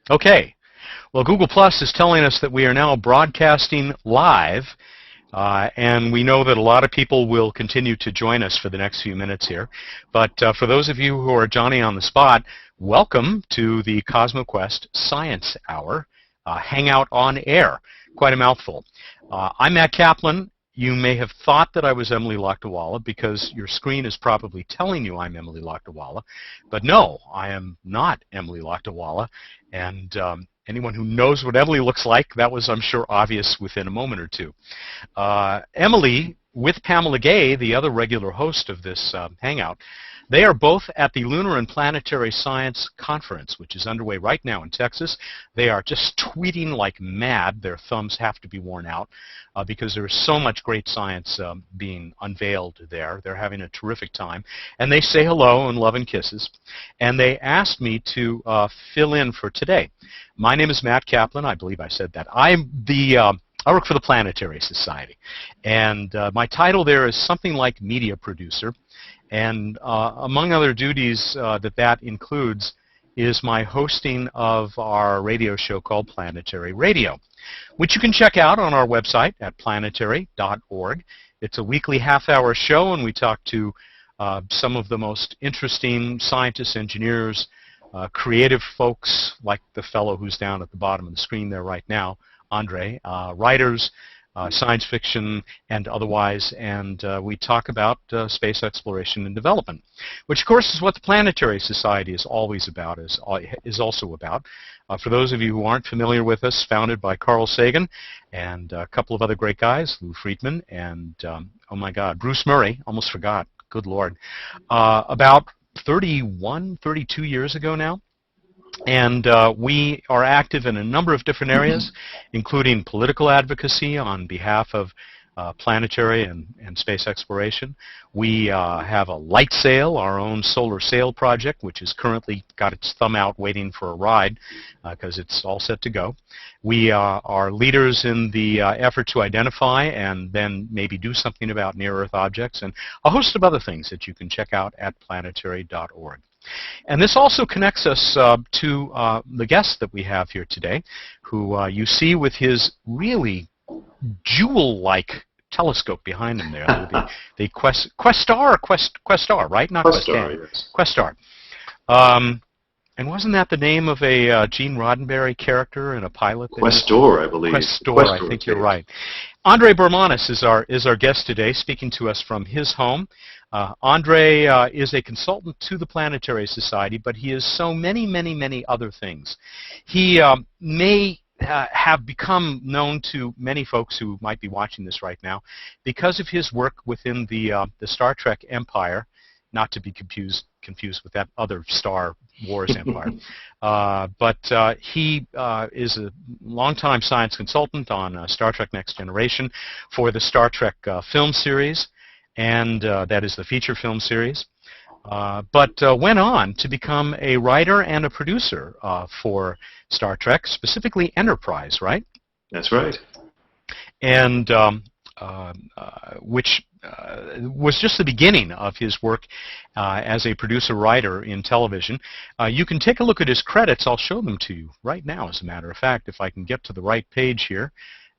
Okay. Well, Google Plus is telling us that we are now broadcasting live, and we know that a lot of people will continue to join us for the next few minutes here. But for those of you who are Johnny on the spot, welcome to the CosmoQuest Science Hour, Hangout on Air. Quite a mouthful. I'm Mat Kaplan. You may have thought that I was Emily Lakdawalla because your screen is probably telling you I'm Emily Lakdawalla. But no, I am not Emily Lakdawalla. And anyone who knows what Emily looks like, that was, I'm sure, obvious within a moment or two. Emily, with Pamela Gay, the other regular host of this Hangout, they are both at the Lunar and Planetary Science Conference, which is underway right now in Texas. They are just tweeting like mad. Their thumbs have to be worn out because there is so much great science being unveiled there. They're having a terrific time. And they say hello and love and kisses. And they asked me to fill in for today. My name is Mat Kaplan. I believe I said that. I work for the Planetary Society. And my title there is something like media producer. And among other duties that includes is my hosting of our radio show called Planetary Radio, which you can check out on our website at planetary.org. It's a weekly half-hour show, and we talk to some of the most interesting scientists, engineers, creative folks like the fellow who's down at the bottom of the screen there right now, Andre, writers, science fiction and otherwise, and we talk about space exploration and development, which of course is what the Planetary Society is always about, is also about. For those of you who aren't familiar with us, founded by Carl Sagan and a couple of other great guys, Lou Friedman and, oh my God, Bruce Murray, almost forgot, good Lord, about 31, 32 years ago now. And we are active in a number of different areas, including political advocacy on behalf of planetary and space exploration. We have a light sail, our own solar sail project, which has currently got its thumb out waiting for a ride because it's all set to go. We are leaders in the effort to identify and then maybe do something about near-Earth objects and a host of other things that you can check out at planetary.org. And this also connects us to the guest that we have here today, who you see with his really jewel-like telescope behind him there. The Questar, right? Not Questar, yes. Questar. And wasn't that the name of a Gene Roddenberry character and a pilot? Questor, I believe. Questor, I think you're right. Andre Bormanis is our guest today, speaking to us from his home. Andre is a consultant to the Planetary Society, but he is so many, many, many other things. He may have become known to many folks who might be watching this right now because of his work within the Star Trek empire, not to be confused with that other Star Wars empire. But he is a longtime science consultant on Star Trek Next Generation for the Star Trek film series, and that is the feature film series, but went on to become a writer and a producer for Star Trek, specifically Enterprise, right? That's right. And which was just the beginning of his work as a producer-writer in television. You can take a look at his credits. I'll show them to you right now, as a matter of fact, if I can get to the right page here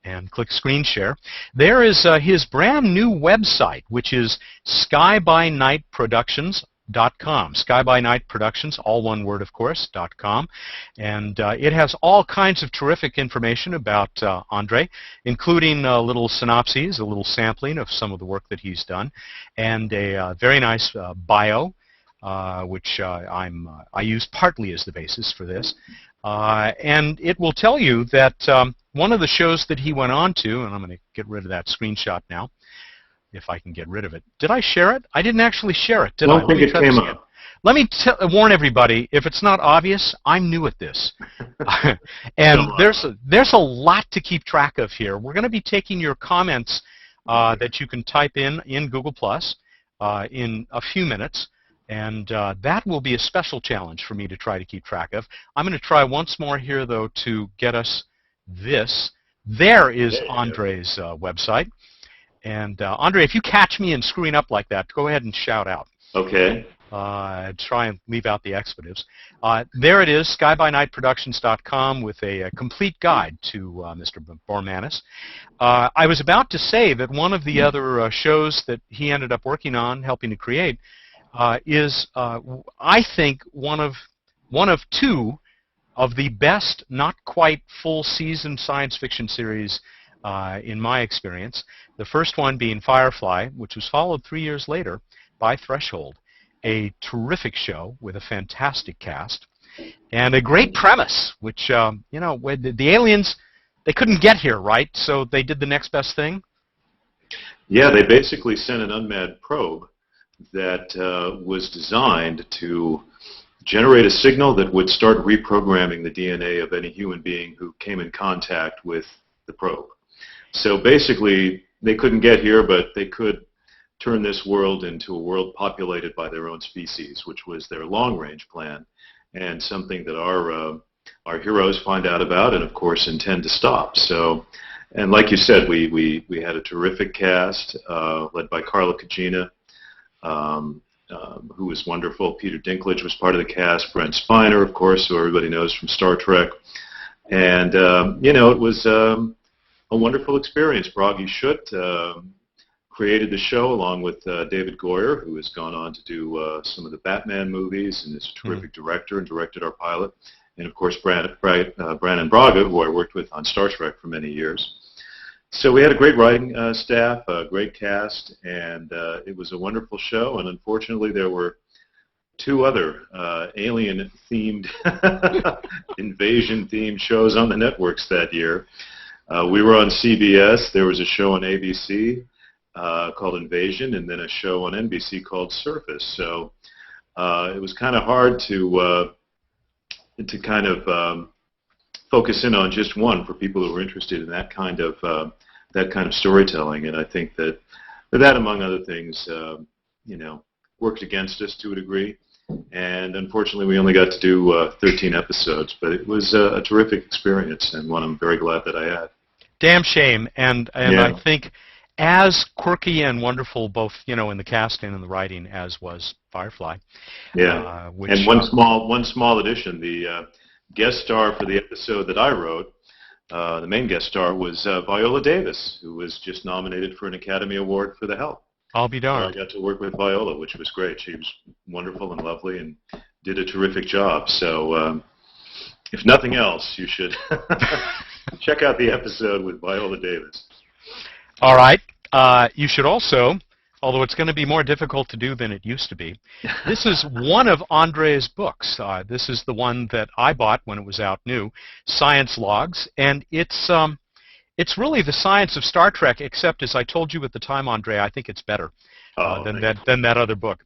and click screen share. There is his brand new website, which is skybynightproductions.com. Sky by Night Productions, all one word, of course, .com. And it has all kinds of terrific information about Andre, including little synopses, a little sampling of some of the work that he's done, and a very nice bio, which I use partly as the basis for this. And it will tell you that one of the shows that he went on to, and I'm going to get rid of that screenshot now, if I can get rid of it. Did I share it? I didn't actually share it, did I? I don't think it came up. Let me warn everybody, if it's not obvious, I'm new at this. And there's a lot to keep track of here. We're going to be taking your comments that you can type in Google Plus in a few minutes. And that will be a special challenge for me to try to keep track of. I'm going to try once more here, though, to get us this. There is Andre's website. And Andre, if you catch me and screwing up like that, go ahead and shout out. Okay. Try and leave out the expletives. There it is, skybynightproductions.com, with a complete guide to Mr. Bormanis. I was about to say that one of the other shows that he ended up working on, helping to create, is, I think, one of two of the best, not quite full-season science fiction series in my experience. The first one being Firefly, which was followed 3 years later by Threshold, a terrific show with a fantastic cast and a great premise, which, you know, the aliens, they couldn't get here, right? So they did the next best thing? Yeah, they basically sent an unmanned probe that was designed to generate a signal that would start reprogramming the DNA of any human being who came in contact with the probe. So basically, they couldn't get here, but they could turn this world into a world populated by their own species, which was their long-range plan, and something that our heroes find out about and, of course, intend to stop. So, and like you said, we had a terrific cast led by Carla Cugina, who was wonderful. Peter Dinklage was part of the cast. Brent Spiner, of course, who everybody knows from Star Trek. And, you know, it was a wonderful experience. Bragi Schutt created the show along with David Goyer, who has gone on to do some of the Batman movies and is a terrific director and directed our pilot. And, of course, Brandon Braga, who I worked with on Star Trek for many years. So we had a great writing staff, a great cast, and it was a wonderful show. And unfortunately, there were two other alien-themed, invasion-themed shows on the networks that year. We were on CBS. There was a show on ABC called Invasion, and then a show on NBC called Surface. So it was kind of hard to kind of focus in on just one for people who were interested in that kind of storytelling. And I think that among other things, you know, worked against us to a degree. And unfortunately, we only got to do 13 episodes, but it was a terrific experience and one I'm very glad that I had. Damn shame, and yeah. I think as quirky and wonderful, both, you know, in the casting and the writing, as was Firefly. Yeah, and one small addition: the guest star for the episode that I wrote, the main guest star, was Viola Davis, who was just nominated for an Academy Award for The Help. I'll be darned. So I got to work with Viola, which was great. She was wonderful and lovely and did a terrific job. So if nothing else, you should check out the episode with Viola Davis. All right. You should also, although it's going to be more difficult to do than it used to be, this is one of Andre's books. This is the one that I bought when it was out new, Science Logs, and it's really the science of Star Trek, except, as I told you at the time, Andre, I think it's better than that other book.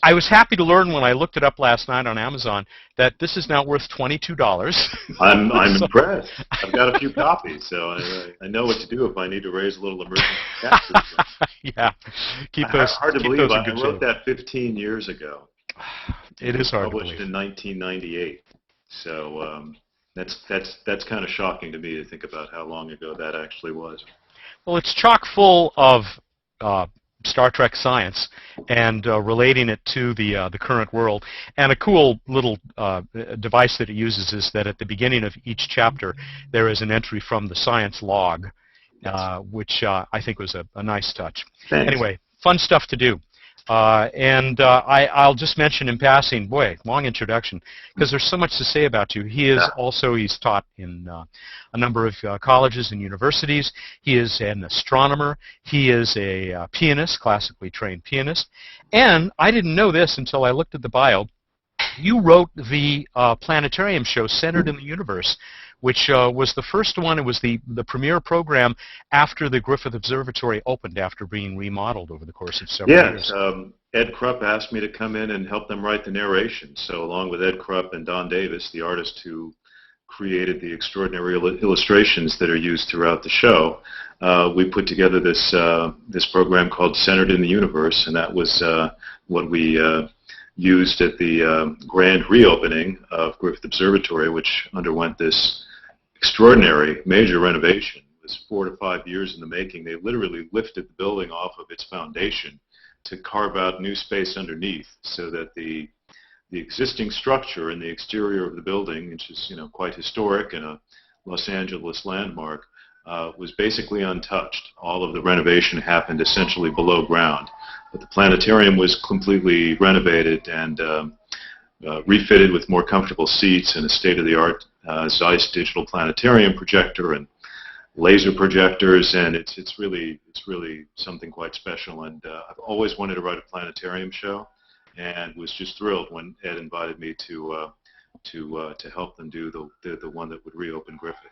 I was happy to learn when I looked it up last night on Amazon that this is now worth $22. I'm impressed. I've got a few copies, so I know what to do if I need to raise a little emergency cash. Yeah, keep those. Hard to keep believe. those I wrote that 15 years ago. It is hard to believe. Published in 1998. So that's kind of shocking to me to think about how long ago that actually was. Well, it's chock full of Star Trek science and relating it to the current world. And a cool little device that it uses is that at the beginning of each chapter there is an entry from the science log, which I think was a nice touch. Thanks. Anyway, fun stuff to do. I'll just mention in passing, boy, long introduction, because there's so much to say about you. He's taught in a number of colleges and universities. He is an astronomer. He is a pianist, classically trained pianist. And I didn't know this until I looked at the bio. You wrote the planetarium show Centered in the Universe, which was the first one. It was the premier program after the Griffith Observatory opened, after being remodeled over the course of several years. Ed Krupp asked me to come in and help them write the narration. So along with Ed Krupp and Don Davis, the artist who created the extraordinary illustrations that are used throughout the show, we put together this program called Centered in the Universe, and that was what we used at the grand reopening of Griffith Observatory, which underwent this extraordinary major renovation. It was 4 to 5 years in the making. They literally lifted the building off of its foundation to carve out new space underneath, so that the existing structure in the exterior of the building, which is quite historic and a Los Angeles landmark, was basically untouched. All of the renovation happened essentially below ground, but the planetarium was completely renovated and refitted with more comfortable seats and a state-of-the-art Zeiss digital planetarium projector and laser projectors, and it's really something quite special. And I've always wanted to write a planetarium show, and was just thrilled when Ed invited me to help them do the one that would reopen Griffith.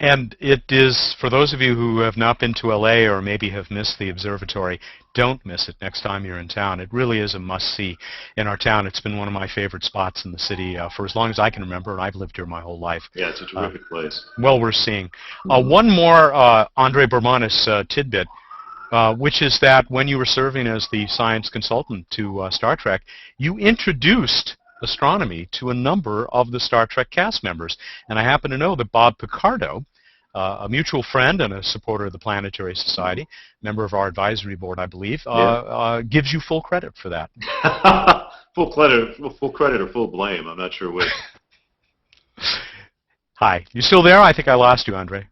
And it is, for those of you who have not been to LA or maybe have missed the observatory, don't miss it next time you're in town. It really is a must-see in our town. It's been one of my favorite spots in the city for as long as I can remember, and I've lived here my whole life. Yeah, it's a terrific place. Well worth seeing. One more Andre Bormanis tidbit, which is that when you were serving as the science consultant to Star Trek, you introduced astronomy to a number of the Star Trek cast members. And I happen to know that Bob Picardo, a mutual friend and a supporter of the Planetary Society, member of our advisory board, I believe, gives you full credit for that. Full credit or full blame? I'm not sure which. Hi, you still there? I think I lost you, Andre.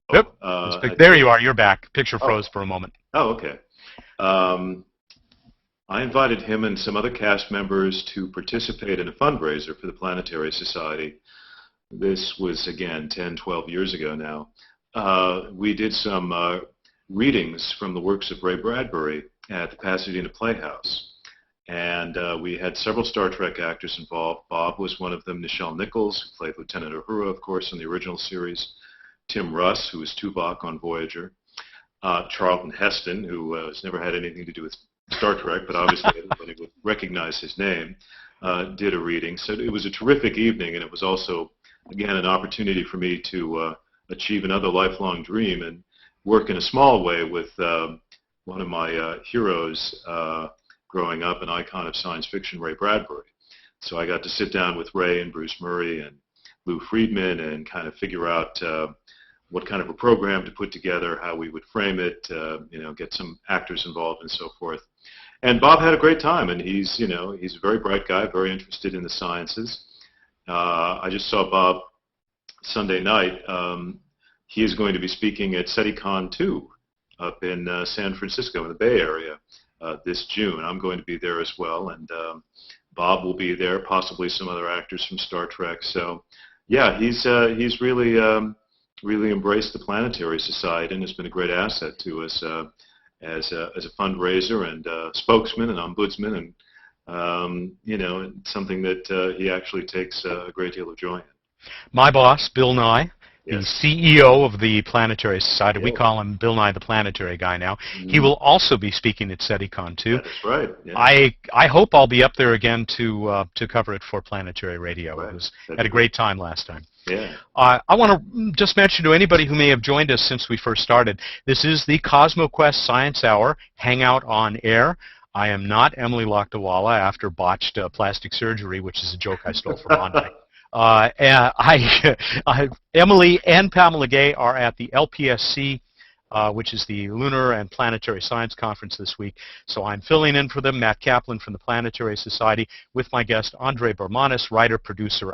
Oh, yep. There you are. You're back. Picture froze for a moment. Oh, okay. I invited him and some other cast members to participate in a fundraiser for the Planetary Society. This was, again, 10, 12 years ago now. We did some readings from the works of Ray Bradbury at the Pasadena Playhouse. And we had several Star Trek actors involved. Bob was one of them. Nichelle Nichols, who played Lieutenant Uhura, of course, in the original series. Tim Russ, who was Tuvok on Voyager. Charlton Heston, who has never had anything to do with Star Trek, but obviously everybody would recognize his name, did a reading. So it was a terrific evening, and it was also, again, an opportunity for me to achieve another lifelong dream and work in a small way with one of my heroes growing up, an icon of science fiction, Ray Bradbury. So I got to sit down with Ray and Bruce Murray and Lou Friedman and kind of figure out what kind of a program to put together, how we would frame it, get some actors involved and so forth. And Bob had a great time, and he's a very bright guy, very interested in the sciences. I just saw Bob Sunday night. He is going to be speaking at SETICON 2 up in San Francisco in the Bay Area this June. I'm going to be there as well, and Bob will be there, possibly some other actors from Star Trek. So, yeah, he's really embraced the Planetary Society and has been a great asset to us as a fundraiser and spokesman and ombudsman, and something that he actually takes a great deal of joy in. My boss, Bill Nye, Yes. the CEO of the Planetary Society. We call him Bill Nye the Planetary Guy now. He will also be speaking at SETICON 2. That's right. Yeah. I hope I'll be up there again to cover it for Planetary Radio. Right. Had a great time last time. Yeah. I want to just mention to anybody who may have joined us since we first started, this is the CosmoQuest Science Hour Hangout on Air. I am not Emily Lakdawala after botched plastic surgery, which is a joke I stole from Andre. Emily and Pamela Gay are at the LPSC, which is the Lunar and Planetary Science Conference this week. So I'm filling in for them, Mat Kaplan from the Planetary Society, with my guest Andre Bormanis, writer, producer,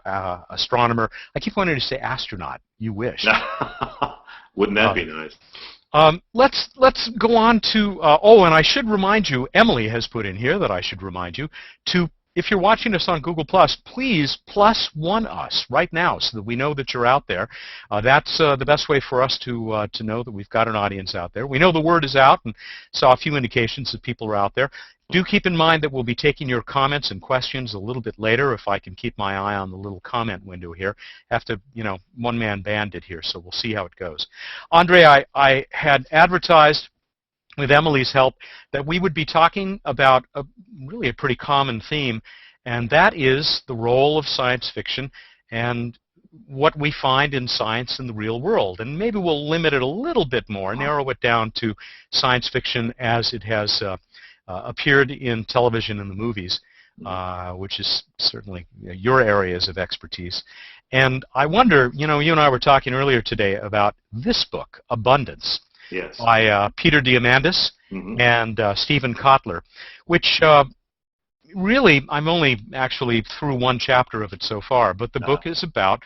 astronomer. I keep wanting to say astronaut. You wish. Wouldn't that be nice? Let's go on to, and I should remind you, Emily has put in here that I should remind you to, if you're watching us on Google+, please +1 us right now so that we know that you're out there. That's the best way for us to know that we've got an audience out there. We know the word is out and saw a few indications that people are out there. Do keep in mind that we'll be taking your comments and questions a little bit later if I can keep my eye on the little comment window here. Have to, one-man band it here, so we'll see how it goes. Andre, I had advertised with Emily's help, that we would be talking about really a pretty common theme, and that is the role of science fiction and what we find in science in the real world. And maybe we'll limit it a little bit more, narrow it down to science fiction as it has appeared in television and the movies, which is certainly your areas of expertise. And I wonder, you and I were talking earlier today about this book, Abundance. Yes. By Peter Diamandis Hmm. and Stephen Kotler, which really, I'm only actually through one chapter of it so far, but the book is about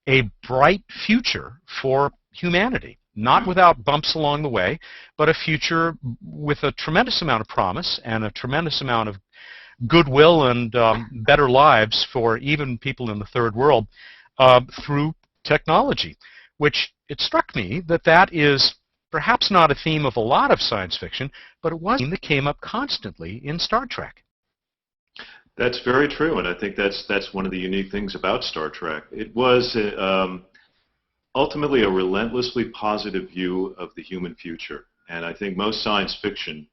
a bright future for humanity. Not without bumps along the way, but a future with a tremendous amount of promise and a tremendous amount of goodwill and better lives for even people in the third world through technology, which it struck me that that is perhaps not a theme of a lot of science fiction, but it was a theme that came up constantly in Star Trek. That's very true, and I think that's one of the unique things about Star Trek. It was ultimately a relentlessly positive view of the human future, and I think most science fiction,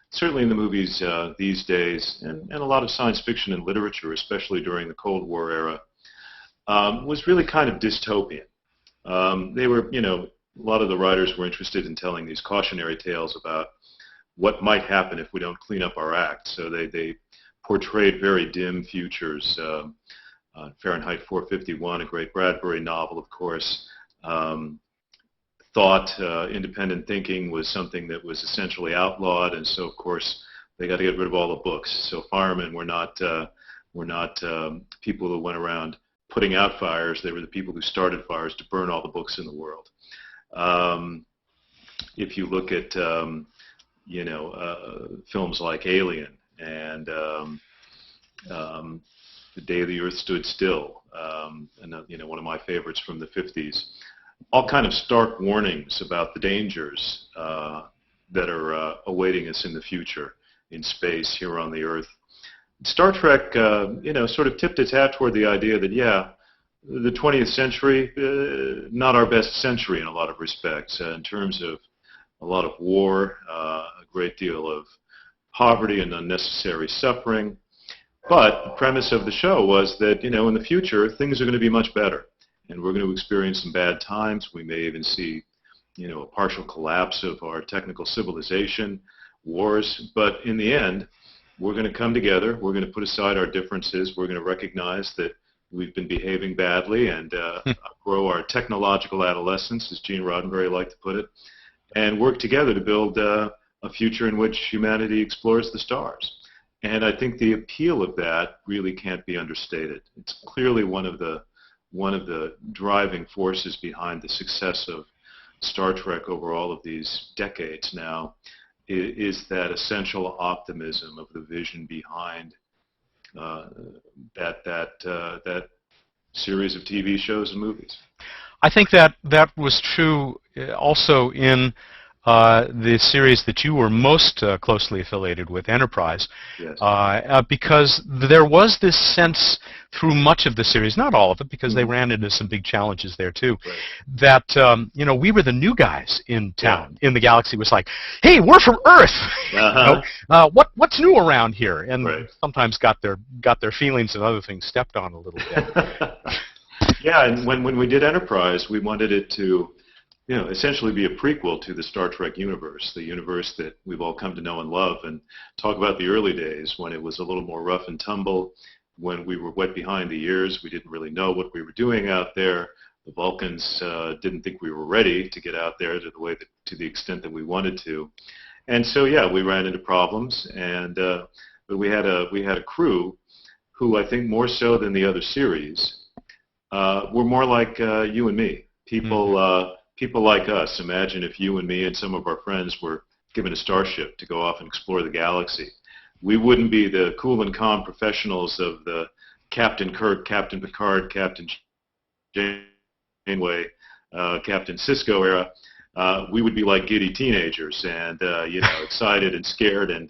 certainly in the movies these days, and a lot of science fiction in literature, especially during the Cold War era, was really kind of dystopian. They were, a lot of the writers were interested in telling these cautionary tales about what might happen if we don't clean up our act. So they portrayed very dim futures. Fahrenheit 451, a great Bradbury novel, of course, thought independent thinking was something that was essentially outlawed, and so of course they got to get rid of all the books. So firemen were not people who went around putting out fires. They were the people who started fires to burn all the books in the world. If you look at films like Alien and The Day the Earth Stood Still, and one of my favorites from the 50s, all kind of stark warnings about the dangers that are awaiting us in the future in space here on the Earth. Star Trek, sort of tipped its hat toward the idea that, the 20th century, not our best century in a lot of respects, in terms of a lot of war, a great deal of poverty and unnecessary suffering. But the premise of the show was that, in the future, things are going to be much better. And we're going to experience some bad times. We may even see, a partial collapse of our technical civilization, wars. But in the end, we're going to come together. We're going to put aside our differences. We're going to recognize that we've been behaving badly and grow our technological adolescence, as Gene Roddenberry liked to put it, and work together to build a future in which humanity explores the stars. And I think the appeal of that really can't be understated. It's clearly one of the driving forces behind the success of Star Trek over all of these decades now, is that essential optimism of the vision behind that series of TV shows and movies. I think that was true also in the series that you were most closely affiliated with, Enterprise, Yes. Because there was this sense through much of the series, not all of it, because they ran into some big challenges there too, Right. that we were the new guys in town, in the galaxy. It was like, hey, we're from Earth. Uh-huh. What's new around here? And Right. sometimes got their feelings and other things stepped on a little bit. Yeah, and when we did Enterprise, we wanted it to, essentially be a prequel to the Star Trek universe, the universe that we've all come to know and love, and talk about the early days when it was a little more rough and tumble, when we were wet behind the ears. We didn't really know what we were doing out there. The Vulcans didn't think we were ready to get out there to the extent that we wanted to, and so we ran into problems. And but we had a crew who, I think more so than the other series, were more like you and me. People like us. Imagine if you and me and some of our friends were given a starship to go off and explore the galaxy. We wouldn't be the cool and calm professionals of the Captain Kirk, Captain Picard, Captain Janeway, Captain Sisko era. We would be like giddy teenagers and, excited and scared and,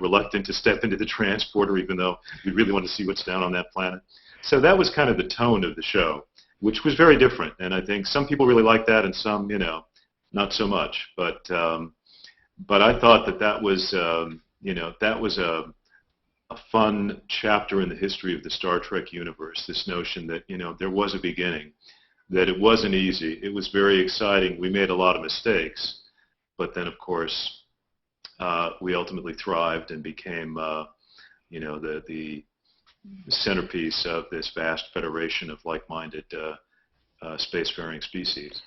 reluctant to step into the transporter, even though we really want to see what's down on that planet. So that was kind of the tone of the show, which was very different. And I think some people really liked that and some, not so much. But I thought that was, that was a fun chapter in the history of the Star Trek universe, this notion that, there was a beginning, that it wasn't easy. It was very exciting. We made a lot of mistakes. But then, of course, we ultimately thrived and became, the centerpiece of this vast federation of like-minded spacefaring species.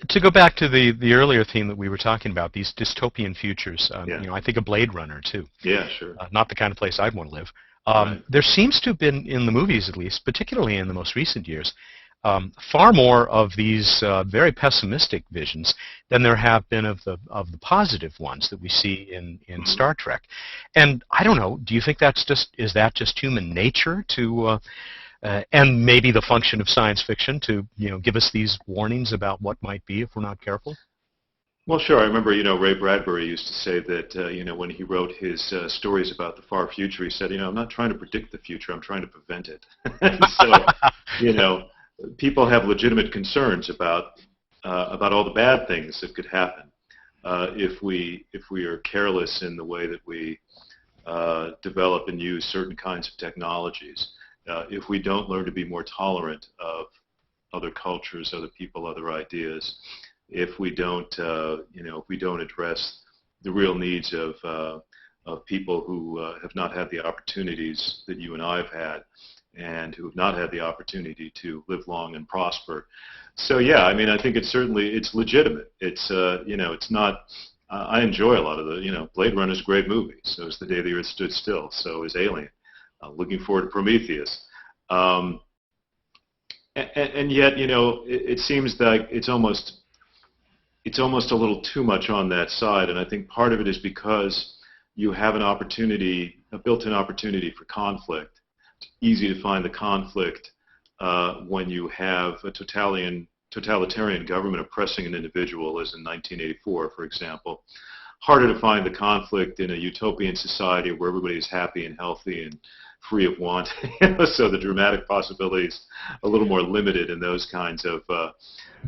To go back to the earlier theme that we were talking about, these dystopian futures, Yeah. I think of Blade Runner too. Yeah, sure. Not the kind of place I'd want to live. Right. There seems to have been, in the movies at least, particularly in the most recent years, far more of these very pessimistic visions than there have been of the positive ones that we see in Star Trek. And I don't know, do you think is that just human nature to and maybe the function of science fiction to give us these warnings about what might be if we're not careful? Well, sure. I remember, Ray Bradbury used to say that, when he wrote his stories about the far future, he said, I'm not trying to predict the future, I'm trying to prevent it. So, people have legitimate concerns about all the bad things that could happen if we are careless in the way that we develop and use certain kinds of technologies. If we don't learn to be more tolerant of other cultures, other people, other ideas. If we don't, address the real needs of people who have not had the opportunities that you and I have had, and who have not had the opportunity to live long and prosper. So yeah, I think it's legitimate. It's it's not. I enjoy a lot of the Blade Runner is a great movie. So is The Day the Earth Stood Still. So is Alien. Looking forward to Prometheus. And yet, it seems like it's almost a little too much on that side, and I think part of it is because you have a built-in opportunity for conflict. It's easy to find the conflict when you have a totalitarian government oppressing an individual, as in 1984, for example. Harder to find the conflict in a utopian society where everybody is happy and healthy and free of want. So the dramatic possibilities a little more limited in those kinds of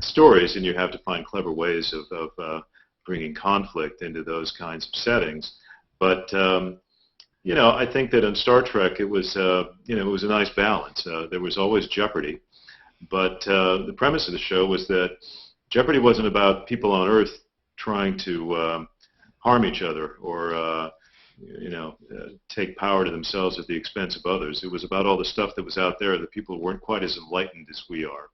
stories, and you have to find clever ways of bringing conflict into those kinds of settings. But I think that in Star Trek it was it was a nice balance. There was always jeopardy, but the premise of the show was that jeopardy wasn't about people on Earth trying to harm each other or take power to themselves at the expense of others. It was about all the stuff that was out there that people weren't quite as enlightened as we are.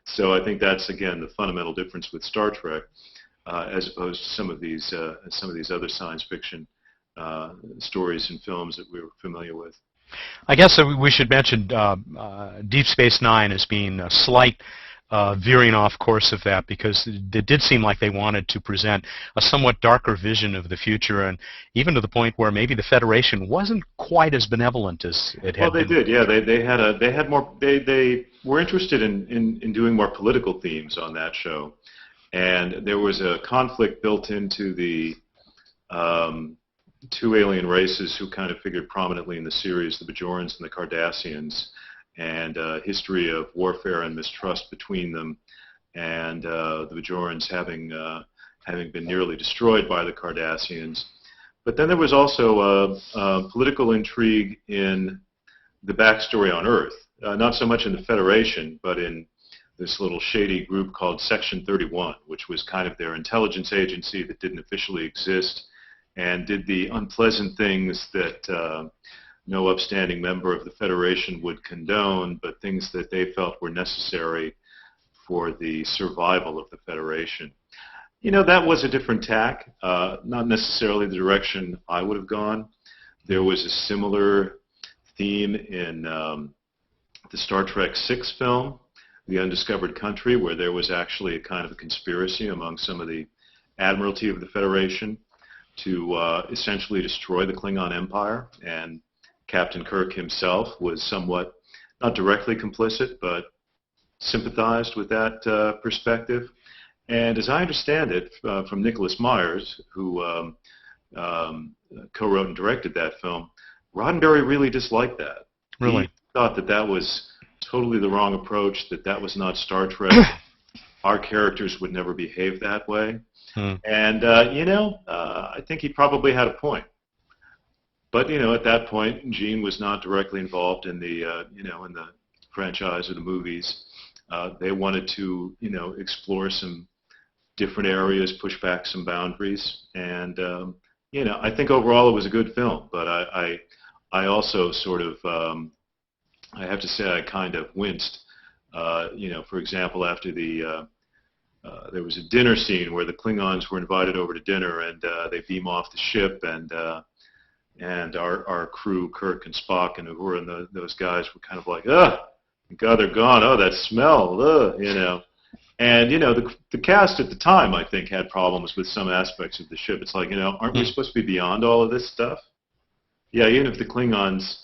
So I think that's, again, the fundamental difference with Star Trek as opposed to some of these other science fiction stories and films that we were familiar with. I guess we should mention Deep Space Nine as being a slight veering off course of that, because it did seem like they wanted to present a somewhat darker vision of the future, and even to the point where maybe the Federation wasn't quite as benevolent as it had been. Well, they did, yeah. They were interested in doing more political themes on that show, and there was a conflict built into the two alien races who kind of figured prominently in the series, the Bajorans and the Cardassians, and history of warfare and mistrust between them, and the Bajorans having been nearly destroyed by the Cardassians. But then there was also political intrigue in the backstory on Earth, not so much in the Federation, but in this little shady group called Section 31, which was kind of their intelligence agency that didn't officially exist and did the unpleasant things that no upstanding member of the Federation would condone, but things that they felt were necessary for the survival of the Federation. That was a different tack, not necessarily the direction I would have gone. There was a similar theme in the Star Trek VI film, The Undiscovered Country, where there was actually a kind of a conspiracy among some of the Admiralty of the Federation to essentially destroy the Klingon Empire, and Captain Kirk himself was somewhat, not directly complicit, but sympathized with that perspective. And as I understand it, from Nicholas Myers, who co-wrote and directed that film, Roddenberry really disliked that. Really? He thought that was totally the wrong approach, that was not Star Trek. Our characters would never behave that way. And, I think he probably had a point. But, at that point, Gene was not directly involved in the, in the franchise or the movies. They wanted to, explore some different areas, push back some boundaries. And, I think overall it was a good film. But I also sort of, I have to say I kind of winced, for example, after the there was a dinner scene where the Klingons were invited over to dinner, and they beam off the ship, and our crew, Kirk and Spock and Uhura and those guys were kind of like, ugh, God, they're gone. Oh, that smell, ugh, you know. And, you know, the cast at the time, I think, had problems with some aspects of the ship. It's like, you know, aren't we supposed to be beyond all of this stuff? Yeah, even if the Klingons,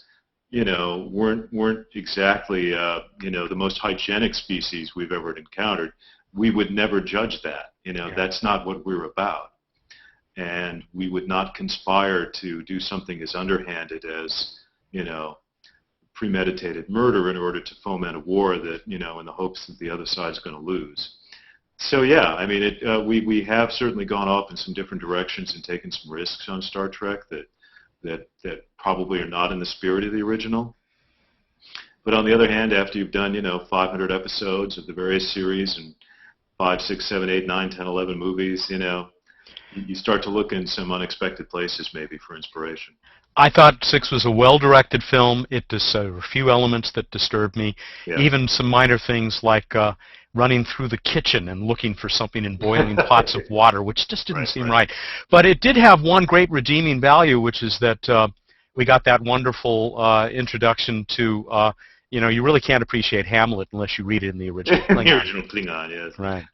you know, weren't exactly, you know, the most hygienic species we've ever encountered, we would never judge that. You know, that's not what we're about. And we would not conspire to do something as underhanded as, you know, premeditated murder in order to foment a war that, you know, in the hopes that the other side's going to lose. So yeah, I mean, we have certainly gone off in some different directions and taken some risks on Star Trek that probably are not in the spirit of the original. But on the other hand, after you've done, you know, 500 episodes of the various series and 5, 6, 7, 8, 9, 10, 11 movies, you know, you start to look in some unexpected places maybe for inspiration. I thought 6 was a well-directed film. There were a few elements that disturbed me, even some minor things like running through the kitchen and looking for something in boiling pots of water, which just didn't seem right. But it did have one great redeeming value, which is that we got that wonderful introduction to, you know, you really can't appreciate Hamlet unless you read it in the original Klingon. The original Klingon, yes. Right.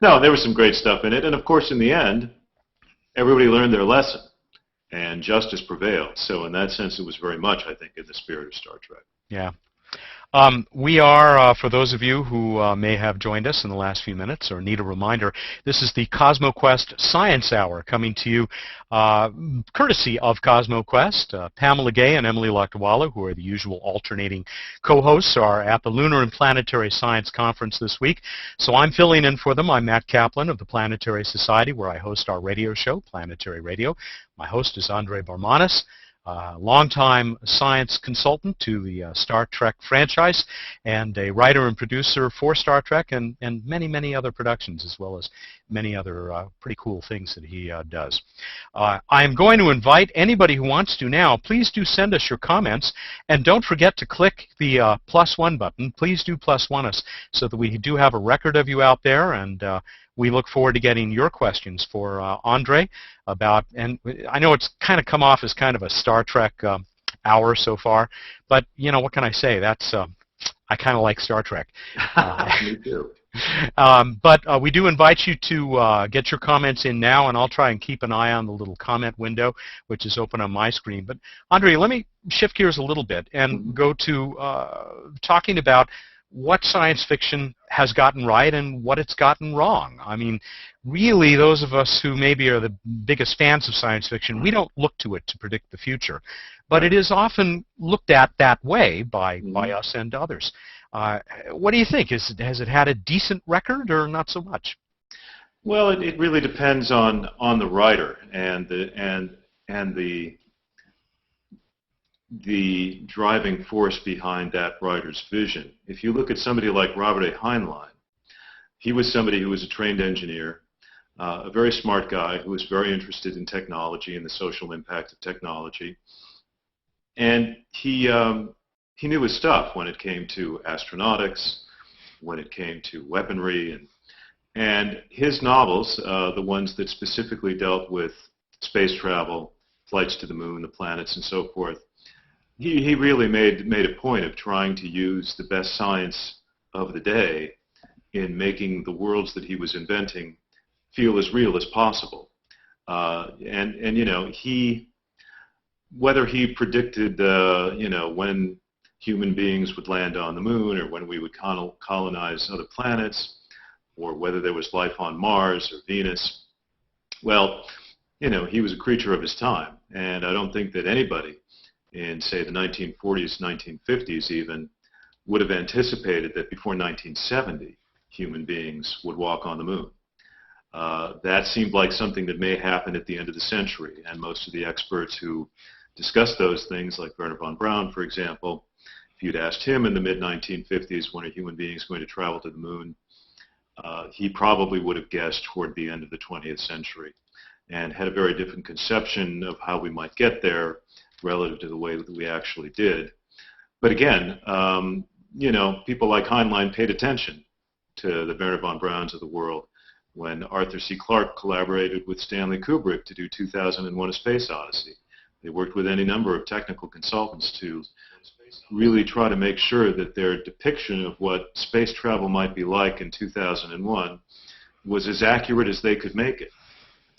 No, there was some great stuff in it. And, of course, in the end, everybody learned their lesson. And justice prevailed. So in that sense, it was very much, I think, in the spirit of Star Trek. Yeah. We are, for those of you who may have joined us in the last few minutes or need a reminder, this is the CosmoQuest Science Hour coming to you courtesy of CosmoQuest. Pamela Gay and Emily Lakdawala, who are the usual alternating co-hosts, are at the Lunar and Planetary Science Conference this week. So I'm filling in for them. I'm Mat Kaplan of the Planetary Society, where I host our radio show, Planetary Radio. My host is Andre Bormanis, longtime science consultant to the Star Trek franchise and a writer and producer for Star Trek and many, many other productions, as well as many other pretty cool things that he does. I'm going to invite anybody who wants to now. Please do send us your comments, and don't forget to click the +1 button. Please do +1 us so that we do have a record of you out there, and we look forward to getting your questions for Andre about, and I know it's kind of come off as kind of a Star Trek hour so far, but, you know, what can I say? That's, I kind of like Star Trek. Me too. But we do invite you to get your comments in now, and I'll try and keep an eye on the little comment window, which is open on my screen. But, Andre, let me shift gears a little bit and go to talking about what science fiction has gotten right and what it's gotten wrong. I mean, really, those of us who maybe are the biggest fans of science fiction, we don't look to it to predict the future. But it is often looked at that way by us and others. What do you think? Has it had a decent record or not so much? Well, it really depends on the writer and the driving force behind that writer's vision. If you look at somebody like Robert A. Heinlein, he was somebody who was a trained engineer, a very smart guy who was very interested in technology and the social impact of technology. And he knew his stuff when it came to astronautics, when it came to weaponry, and his novels, the ones that specifically dealt with space travel, flights to the moon, the planets, and so forth, he really made a point of trying to use the best science of the day in making the worlds that he was inventing feel as real as possible. And you know, whether he predicted you know, when human beings would land on the moon or when we would colonize other planets, or whether there was life on Mars or Venus, well, you know, he was a creature of his time, and I don't think that anybody in, say, the 1940s, 1950s even, would have anticipated that before 1970, human beings would walk on the moon. That seemed like something that may happen at the end of the century, and most of the experts who discussed those things, like Wernher von Braun, for example, if you'd asked him in the mid-1950s when are human beings going to travel to the moon, he probably would have guessed toward the end of the 20th century and had a very different conception of how we might get there relative to the way that we actually did. But again, you know, people like Heinlein paid attention to the Wernher von Brauns of the world, when Arthur C. Clarke collaborated with Stanley Kubrick to do 2001: A Space Odyssey. They worked with any number of technical consultants to really try to make sure that their depiction of what space travel might be like in 2001 was as accurate as they could make it.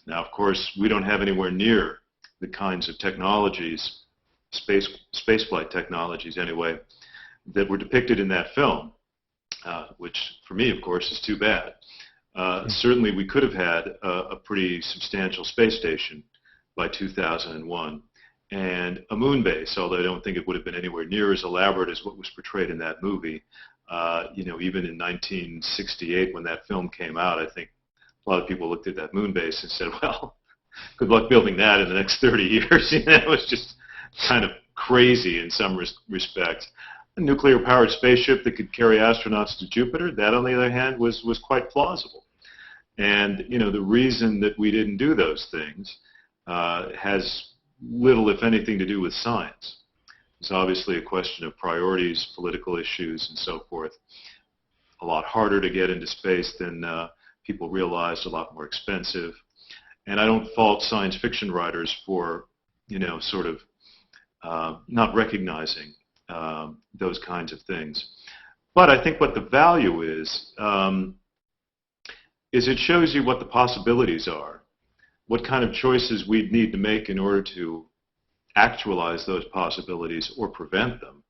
Now, of course, we don't have anywhere near the kinds of technologies, spaceflight technologies anyway, that were depicted in that film, which for me, of course, is too bad. Certainly, we could have had a pretty substantial space station by 2001 and a moon base, although I don't think it would have been anywhere near as elaborate as what was portrayed in that movie. Even in 1968, when that film came out, I think a lot of people looked at that moon base and said, well, good luck building that in the next 30 years. It was just kind of crazy in some respects. A nuclear-powered spaceship that could carry astronauts to Jupiter, that, on the other hand, was quite plausible. And, the reason that we didn't do those things has little, if anything, to do with science. It's obviously a question of priorities, political issues, and so forth. A lot harder to get into space than people realized, a lot more expensive. And I don't fault science fiction writers for, not recognizing those kinds of things. But I think what the value is it shows you what the possibilities are, what kind of choices we'd need to make in order to actualize those possibilities or prevent them.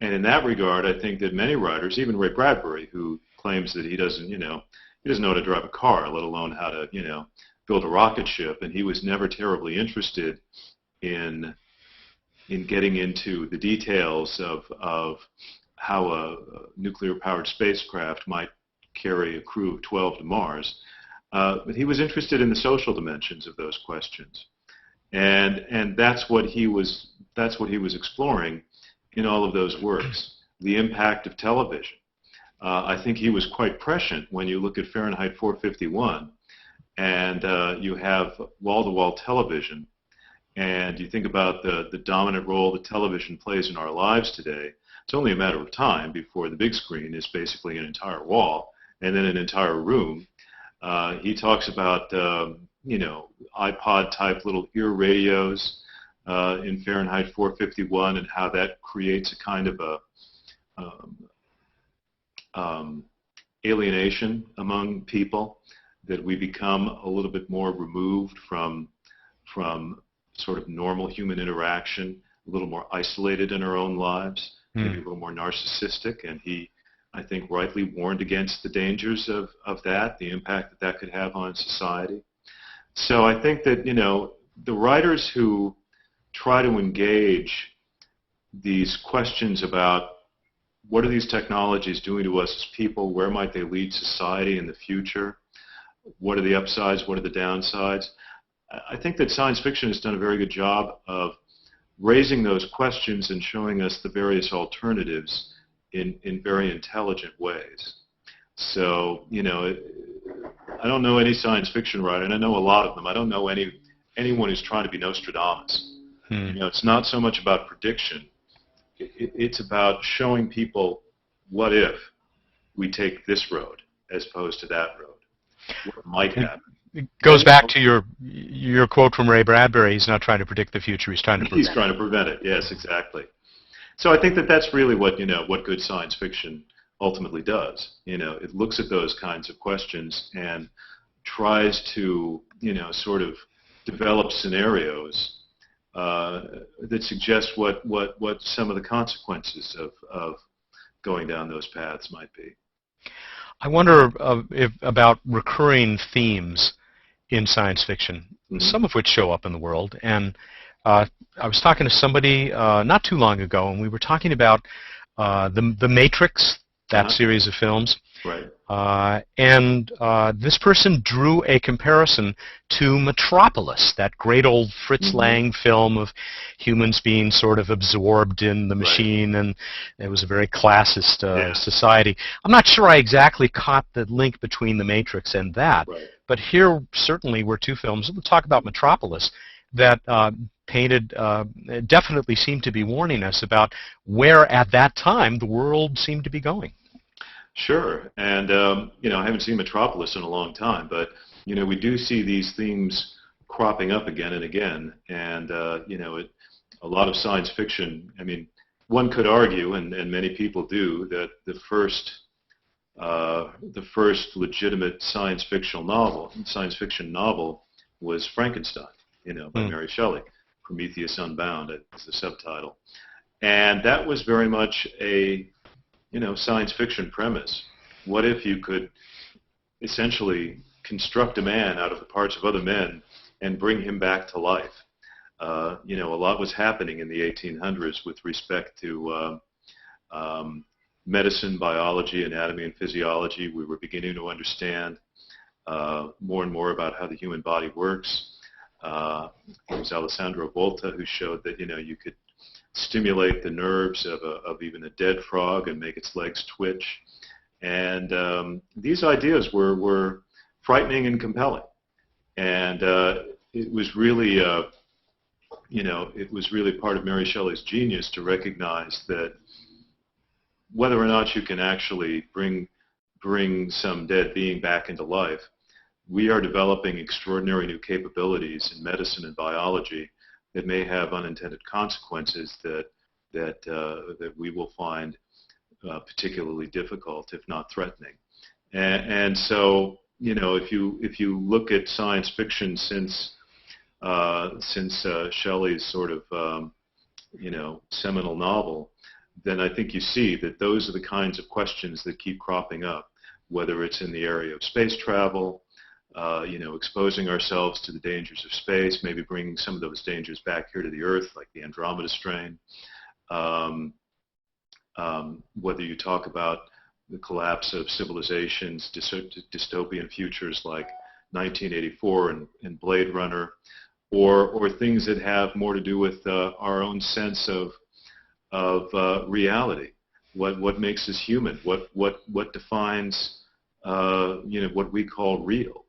And in that regard, I think that many writers, even Ray Bradbury, who claims that he doesn't know how to drive a car, let alone how to, build a rocket ship, and he was never terribly interested in getting into the details of how a nuclear-powered spacecraft might carry a crew of 12 to Mars. But he was interested in the social dimensions of those questions, and that's what he was exploring in all of those works. The impact of television. I think he was quite prescient when you look at Fahrenheit 451, and you have wall-to-wall television, and you think about the dominant role that television plays in our lives today. It's only a matter of time before the big screen is basically an entire wall and then an entire room. He talks about, iPod-type little ear radios in Fahrenheit 451 and how that creates a kind of alienation among people, that we become a little bit more removed from sort of normal human interaction, a little more isolated in our own lives, maybe a little more narcissistic, and he, I think, rightly warned against the dangers of that, the impact that could have on society. So I think that, the writers who try to engage these questions about what are these technologies doing to us as people, where might they lead society in the future, what are the upsides, what are the downsides, I think that science fiction has done a very good job of raising those questions and showing us the various alternatives in very intelligent ways. So, I don't know any science fiction writer, and I know a lot of them. I don't know anyone who's trying to be Nostradamus. It's not so much about prediction. It's about showing people what if we take this road as opposed to that road. What might happen. It goes back to your quote from Ray Bradbury. He's not trying to predict the future. He's trying to prevent it. He's trying to prevent it. Yes, exactly. So I think that that's really what good science fiction ultimately does. It looks at those kinds of questions and tries to sort of develop scenarios that suggest what some of the consequences of going down those paths might be. I wonder about recurring themes in science fiction, some of which show up in the world. And I was talking to somebody not too long ago, and we were talking about the Matrix, that series of films. Right. And this person drew a comparison to Metropolis, that great old Fritz Lang film of humans being sort of absorbed in the machine, and it was a very classist society. I'm not sure I exactly caught the link between The Matrix and that, but here certainly were two films. We'll talk about Metropolis that definitely seemed to be warning us about where at that time the world seemed to be going. Sure. And, I haven't seen Metropolis in a long time, but, we do see these themes cropping up again and again. And, a lot of science fiction, I mean, one could argue, and many people do, that the first legitimate science fiction novel was Frankenstein, by Mary Shelley. Prometheus Unbound is the subtitle. And that was very much a science fiction premise. What if you could essentially construct a man out of the parts of other men and bring him back to life? A lot was happening in the 1800s with respect to medicine, biology, anatomy, and physiology. We were beginning to understand more and more about how the human body works. It was Alessandro Volta who showed that you could stimulate the nerves of even a dead frog and make its legs twitch. And these ideas were frightening and compelling. And it was really, part of Mary Shelley's genius to recognize that whether or not you can actually bring some dead being back into life, we are developing extraordinary new capabilities in medicine and biology that may have unintended consequences that we will find particularly difficult, if not threatening. And so, if you look at science fiction since Shelley's sort of seminal novel, then I think you see that those are the kinds of questions that keep cropping up, whether it's in the area of space travel, exposing ourselves to the dangers of space, maybe bringing some of those dangers back here to the Earth, like the Andromeda strain. Whether you talk about the collapse of civilizations, dystopian futures like 1984 and Blade Runner, or things that have more to do with our own sense of reality. What makes us human? What defines what we call real?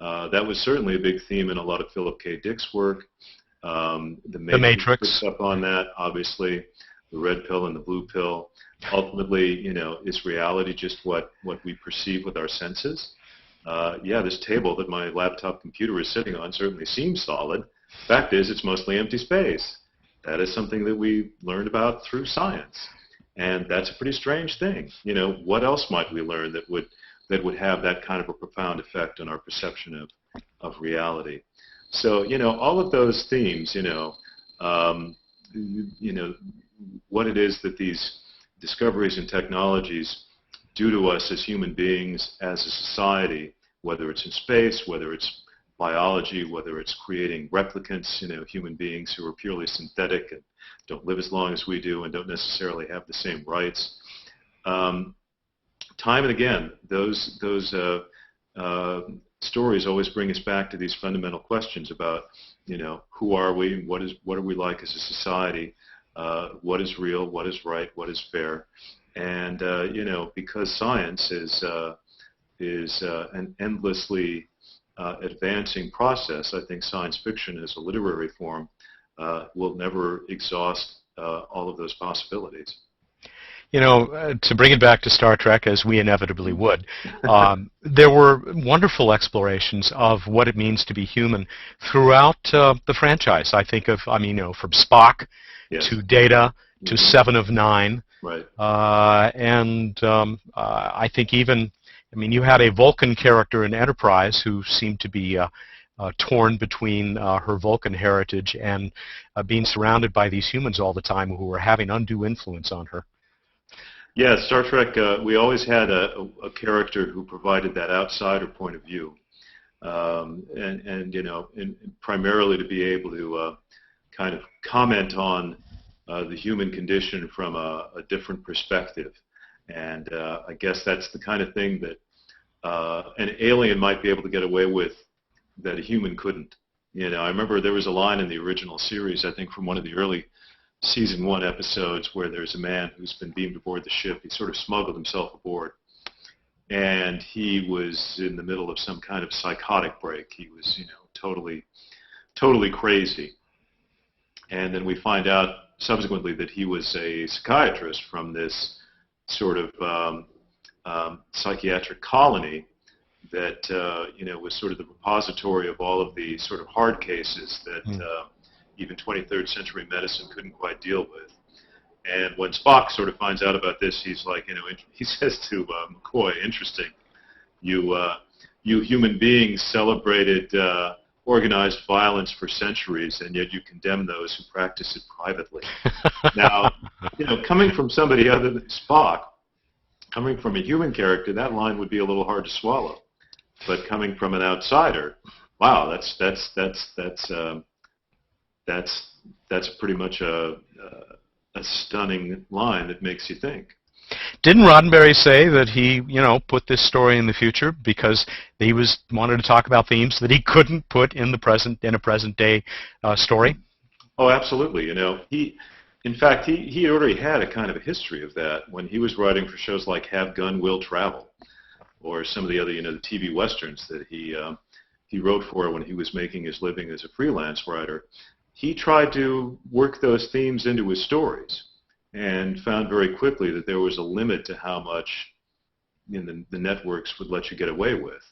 That was certainly a big theme in a lot of Philip K. Dick's work. The Matrix picks up on that, obviously. The red pill and the blue pill. Ultimately, is reality just what we perceive with our senses? This table that my laptop computer is sitting on certainly seems solid. Fact is, it's mostly empty space. That is something that we learned about through science. And that's a pretty strange thing. What else might we learn that would have that kind of a profound effect on our perception of reality? So, all of those themes, what it is that these discoveries and technologies do to us as human beings, as a society, whether it's in space, whether it's biology, whether it's creating replicants, human beings who are purely synthetic and don't live as long as we do and don't necessarily have the same rights. Time and again, those stories always bring us back to these fundamental questions about, who are we, what are we like as a society, what is real, what is right, what is fair, and because science is an endlessly advancing process, I think science fiction as a literary form will never exhaust all of those possibilities. To bring it back to Star Trek, as we inevitably would, there were wonderful explorations of what it means to be human throughout the franchise. I think of, from Spock to Data to Seven of Nine. Right. I think even, you had a Vulcan character in Enterprise who seemed to be torn between her Vulcan heritage and being surrounded by these humans all the time who were having undue influence on her. Yeah, Star Trek, we always had a character who provided that outsider point of view, and primarily to be able to kind of comment on the human condition from a different perspective. And I guess that's the kind of thing that an alien might be able to get away with that a human couldn't. I remember there was a line in the original series, I think from one of the early Season 1 episodes, where there's a man who's been beamed aboard the ship. He sort of smuggled himself aboard. And he was in the middle of some kind of psychotic break. He was, totally crazy. And then we find out subsequently that he was a psychiatrist from this sort of psychiatric colony that was sort of the repository of all of the sort of hard cases that even 23rd century medicine couldn't quite deal with. And when Spock sort of finds out about this, he's like, he says to McCoy, "Interesting, you human beings celebrated organized violence for centuries, and yet you condemn those who practice it privately." Now, coming from somebody other than Spock, coming from a human character, that line would be a little hard to swallow. But coming from an outsider, wow, that's pretty much a stunning line that makes you think. Didn't Roddenberry say that he, put this story in the future because he wanted to talk about themes that he couldn't put in a present day story? Oh, absolutely. In fact, he already had a kind of a history of that when he was writing for shows like Have Gun, Will Travel, or some of the other, the TV westerns that he wrote for when he was making his living as a freelance writer. He tried to work those themes into his stories and found very quickly that there was a limit to how much the networks would let you get away with.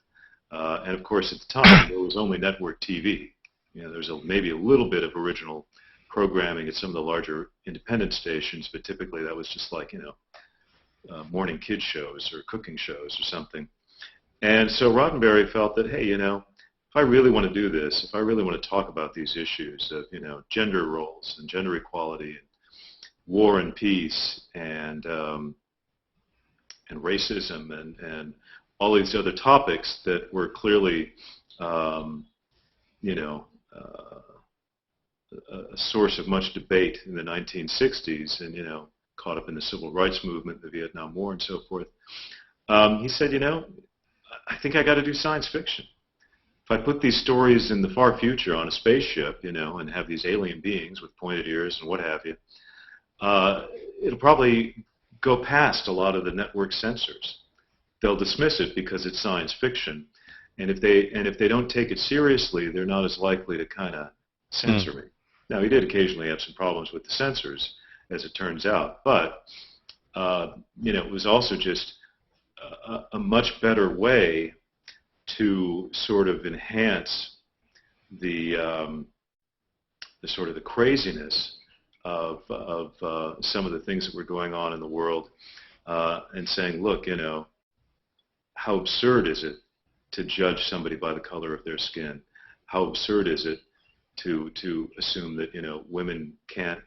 And of course, at the time, there was only network TV. There was maybe a little bit of original programming at some of the larger independent stations, but typically that was just like, morning kids shows or cooking shows or something. And so Roddenberry felt that, hey, if I really want to do this, if I really want to talk about these issues of, gender roles and gender equality and war and peace and racism and all these other topics that were clearly, a source of much debate in the 1960s and, caught up in the civil rights movement, the Vietnam War and so forth, he said, I think I got to do science fiction. If I put these stories in the far future on a spaceship, and have these alien beings with pointed ears and what have you, it'll probably go past a lot of the network censors. They'll dismiss it because it's science fiction, and if they don't take it seriously, they're not as likely to kind of censor me. Now, he did occasionally have some problems with the censors, as it turns out, but it was also just a much better way to sort of enhance the sort of the craziness of some of the things that were going on in the world, and saying, look, how absurd is it to judge somebody by the color of their skin? How absurd is it to assume that women can't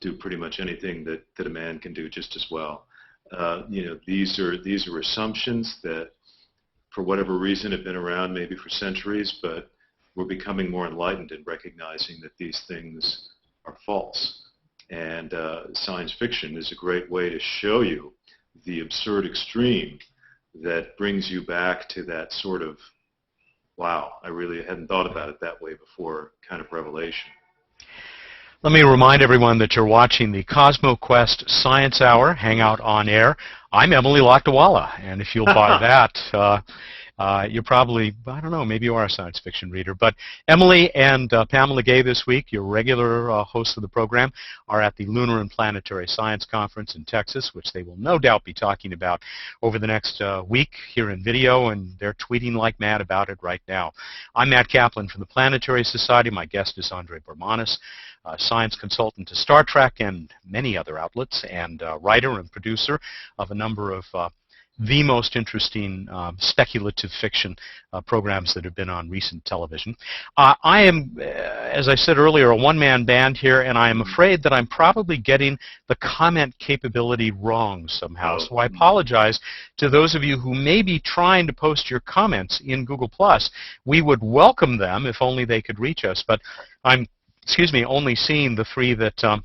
do pretty much anything that a man can do just as well? These are assumptions that, for whatever reason, have been around maybe for centuries, but we're becoming more enlightened in recognizing that these things are false. And science fiction is a great way to show you the absurd extreme that brings you back to that sort of, wow, I really hadn't thought about it that way before kind of revelation. Let me remind everyone that you're watching the CosmoQuest Science Hour Hangout on Air. I'm Emily Lakdawala, and if you'll buy that, you're probably, I don't know, maybe you are a science fiction reader. But Emily and Pamela Gay this week, your regular hosts of the program, are at the Lunar and Planetary Science Conference in Texas, which they will no doubt be talking about over the next week here in video, and they're tweeting like mad about it right now. I'm Mat Kaplan from the Planetary Society. My guest is Andre Bormanis, science consultant to Star Trek and many other outlets, and writer and producer of a number of the most interesting speculative fiction programs that have been on recent television. I am, as I said earlier, a one-man band here, and I am afraid that I'm probably getting the comment capability wrong somehow. So I apologize to those of you who may be trying to post your comments in Google+. We would welcome them if only they could reach us, but I'm only seeing the three that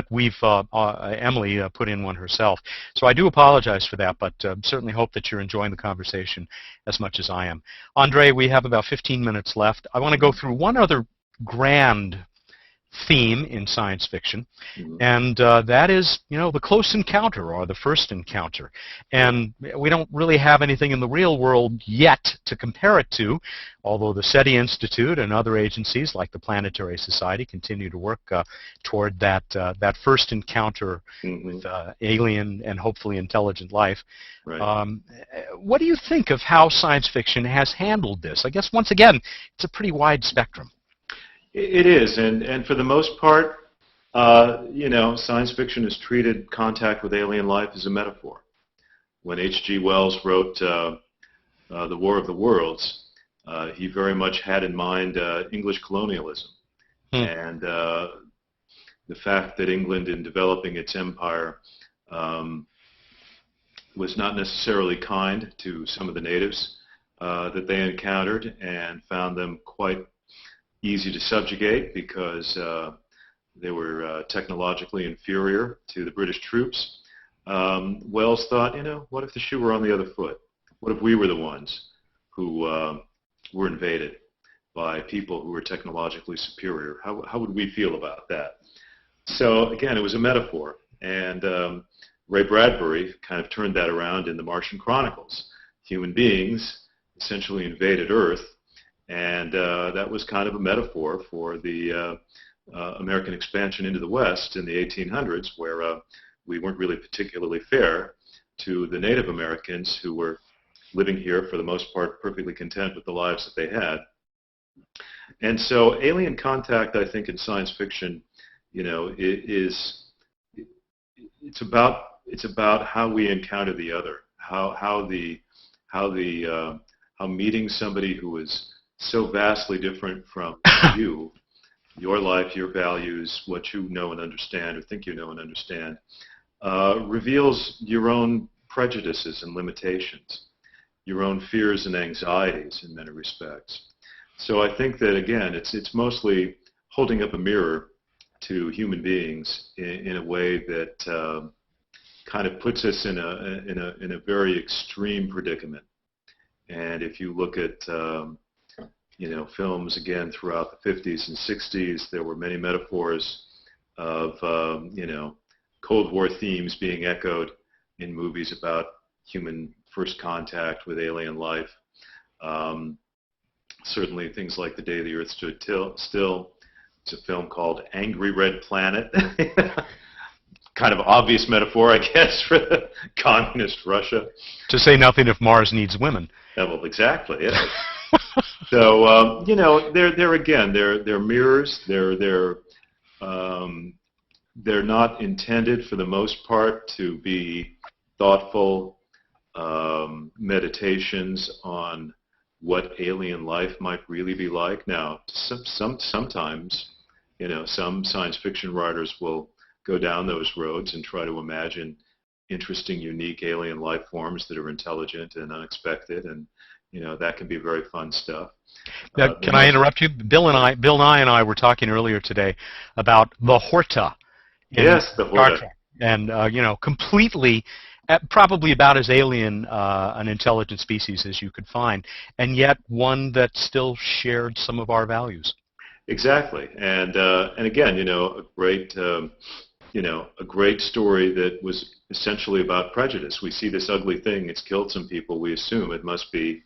we've, Emily put in one herself. So I do apologize for that, but certainly hope that you're enjoying the conversation as much as I am. Andre, we have about 15 minutes left. I want to go through one other grand theme in science fiction, Mhm. and that is, the close encounter or the first encounter. And we don't really have anything in the real world yet to compare it to, although the SETI Institute and other agencies like the Planetary Society continue to work toward that first encounter with alien and hopefully intelligent life. Right. What do you think of how science fiction has handled this? I guess, once again, it's a pretty wide spectrum. It is, and for the most part, science fiction has treated contact with alien life as a metaphor. When H.G. Wells wrote The War of the Worlds, he very much had in mind English colonialism and the fact that England, in developing its empire, was not necessarily kind to some of the natives that they encountered and found them quite easy to subjugate because they were technologically inferior to the British troops. Wells thought, what if the shoe were on the other foot? What if we were the ones who were invaded by people who were technologically superior? How would we feel about that? So again, it was a metaphor, and Ray Bradbury kind of turned that around in The Martian Chronicles. Human beings essentially invaded Earth, and that was kind of a metaphor for the American expansion into the West in the 1800s, where we weren't really particularly fair to the Native Americans who were living here for the most part perfectly content with the lives that they had. And so alien contact, I think, in science fiction, it's about how we encounter the other, how meeting somebody who is so vastly different from you, your life, your values, what you know and understand or think you know and understand, reveals your own prejudices and limitations, your own fears and anxieties in many respects. So I think that, again, it's mostly holding up a mirror to human beings in a way that kind of puts us in a very extreme predicament. And if you look at films again throughout the 50s and 60s, there were many metaphors of Cold War themes being echoed in movies about human first contact with alien life. Certainly things like The Day the Earth Stood Still. It's a film called Angry Red Planet. Kind of obvious metaphor, I guess, for the communist Russia. To say nothing if Mars needs women. Well, exactly. Yeah. So they're mirrors. They're not intended for the most part to be thoughtful meditations on what alien life might really be like. Now, sometimes, some science fiction writers will go down those roads and try to imagine interesting, unique alien life forms that are intelligent and unexpected, and that can be very fun stuff. Now, can I interrupt you? Bill Nye and I were talking earlier today about the Horta. Yes, the Horta. And completely, probably about as alien an intelligent species as you could find, and yet one that still shared some of our values. Exactly, and again, a great story that was essentially about prejudice. We see this ugly thing; it's killed some people. We assume it must be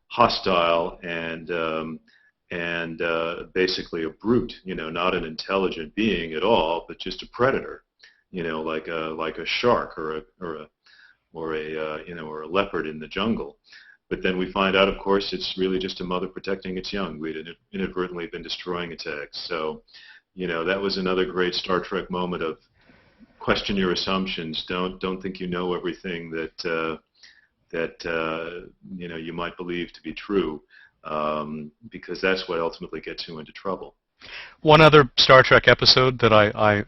hostile and basically a brute. Not an intelligent being at all, but just a predator. Like a shark or a leopard in the jungle. But then we find out, of course, it's really just a mother protecting its young. We'd inadvertently been destroying its eggs. So, that was another great Star Trek moment of question your assumptions. Don't think you know everything that you might believe to be true, because that's what ultimately gets you into trouble. One other Star Trek episode that I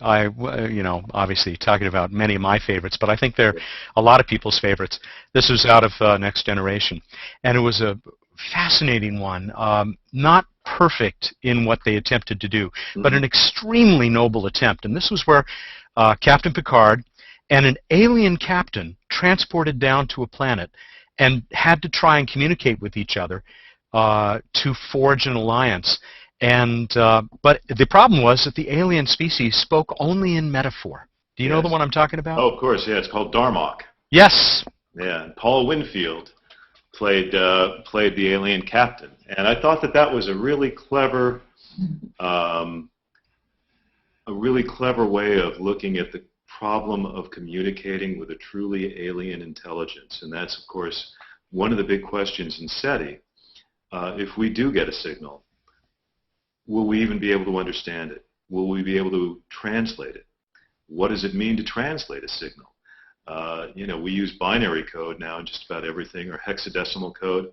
obviously talking about many of my favorites, but I think they're a lot of people's favorites. This was out of Next Generation, and it was a fascinating one. Not perfect in what they attempted to do, but an extremely noble attempt. And this was where Captain Picard and an alien captain transported down to a planet and had to try and communicate with each other to forge an alliance. And but the problem was that the alien species spoke only in metaphor. Do you know the one I'm talking about? Oh, of course, yeah. It's called Darmok. Yes. Yeah, and Paul Winfield played the alien captain, and I thought that was a really clever way of looking at the problem of communicating with a truly alien intelligence, and that's of course one of the big questions in SETI. If we do get a signal, will we even be able to understand it? Will we be able to translate it? What does it mean to translate a signal? We use binary code now in just about everything, or hexadecimal code.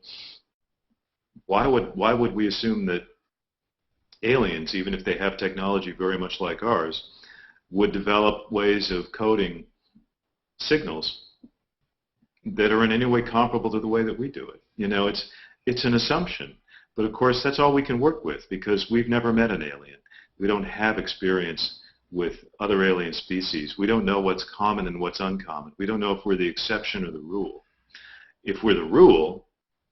Why would we assume that aliens, even if they have technology very much like ours, would develop ways of coding signals that are in any way comparable to the way that we do it? It's an assumption. But of course, that's all we can work with because we've never met an alien. We don't have experience with other alien species. We don't know what's common and what's uncommon. We don't know if we're the exception or the rule. If we're the rule,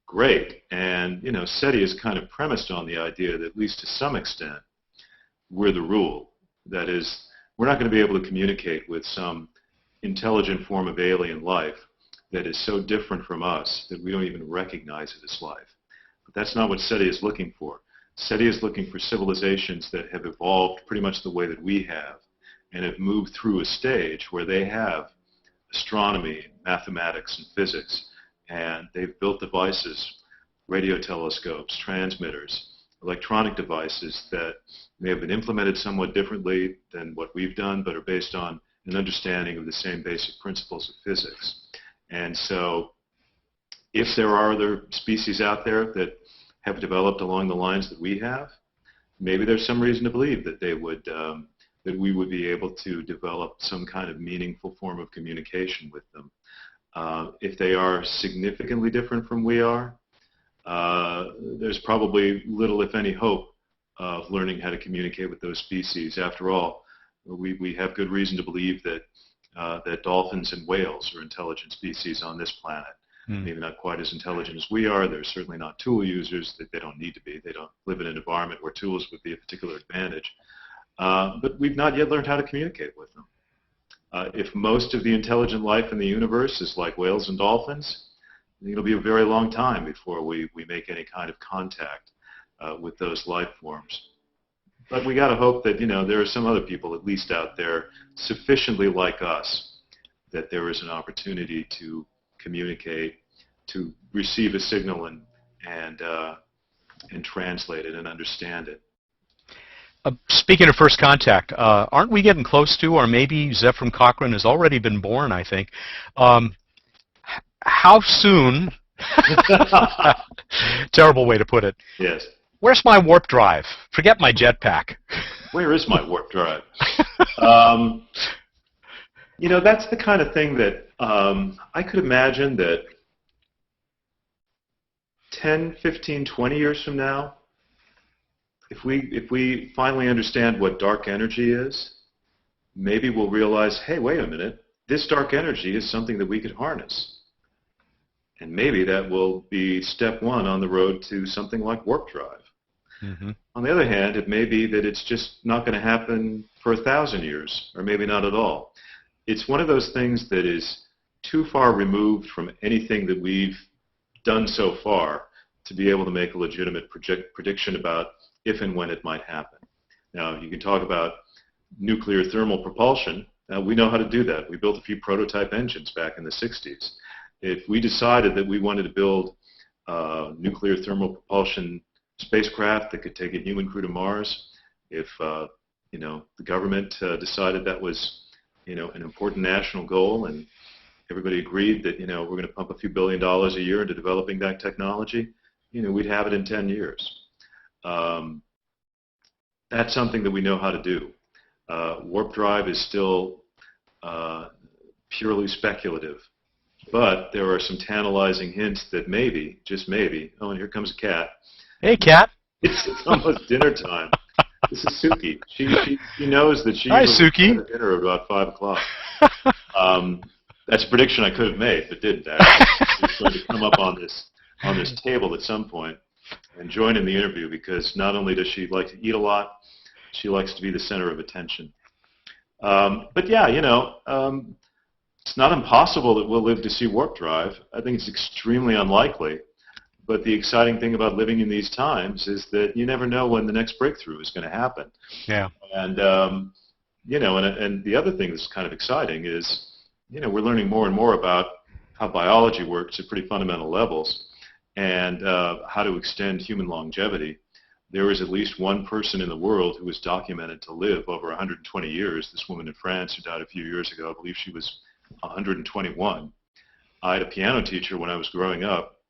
great. And, SETI is kind of premised on the idea that at least to some extent, we're the rule. That is, we're not going to be able to communicate with some intelligent form of alien life that is so different from us that we don't even recognize it as life. But that's not what SETI is looking for. SETI is looking for civilizations that have evolved pretty much the way that we have and have moved through a stage where they have astronomy, mathematics, and physics, and they've built devices, radio telescopes, transmitters, electronic devices that may have been implemented somewhat differently than what we've done, but are based on an understanding of the same basic principles of physics. And so if there are other species out there that have developed along the lines that we have, maybe there's some reason to believe that that we would be able to develop some kind of meaningful form of communication with them. If they are significantly different from we are, there's probably little, if any, hope of learning how to communicate with those species. After all, we have good reason to believe that dolphins and whales are intelligent species on this planet. Maybe not quite as intelligent as we are. They're certainly not tool users. They don't need to be. They don't live in an environment where tools would be a particular advantage. But we've not yet learned how to communicate with them. If most of the intelligent life in the universe is like whales and dolphins, it'll be a very long time before we make any kind of contact with those life forms. But we got to hope that there are some other people at least out there sufficiently like us that there is an opportunity to communicate, to receive a signal and translate it and understand it. Speaking of first contact, aren't we getting close to, or maybe Zephram Cochrane has already been born, I think. How soon, terrible way to put it. Yes. Where's my warp drive? Forget my jetpack. Where is my warp drive? That's the kind of thing that I could imagine that 10, 15, 20 years from now, if we finally understand what dark energy is, maybe we'll realize, hey, wait a minute, this dark energy is something that we could harness. And maybe that will be step one on the road to something like warp drive. Mm-hmm. On the other hand, it may be that it's just not going to happen for 1,000 years, or maybe not at all. It's one of those things that is too far removed from anything that we've done so far to be able to make a legitimate prediction about if and when it might happen. Now, you can talk about nuclear thermal propulsion. We know how to do that. We built a few prototype engines back in the 60s. If we decided that we wanted to build nuclear thermal propulsion spacecraft that could take a human crew to Mars, if the government decided that was an important national goal, and everybody agreed that we're going to pump a few $1 billion a year into developing that technology, we'd have it in 10 years. That's something that we know how to do. Warp drive is still purely speculative, but there are some tantalizing hints that maybe, just maybe, oh, and here comes a cat. Hey, cat. It's almost dinner time. This is Suki. She knows that she's Hi, Suki. At dinner about 5 o'clock. That's a prediction I could have made, but didn't actually. It's going to come up on this table at some point. and join in the interview, because not only does she like to eat a lot, she likes to be the center of attention. But yeah, it's not impossible that we'll live to see warp drive. I think it's extremely unlikely. But the exciting thing about living in these times is that you never know when the next breakthrough is going to happen. Yeah. And and the other thing that's kind of exciting is, we're learning more and more about how biology works at pretty fundamental levels, and how to extend human longevity. There is at least one person in the world who was documented to live over 120 years. This woman in France who died a few years ago. I believe she was 121. I had a piano teacher when I was growing up.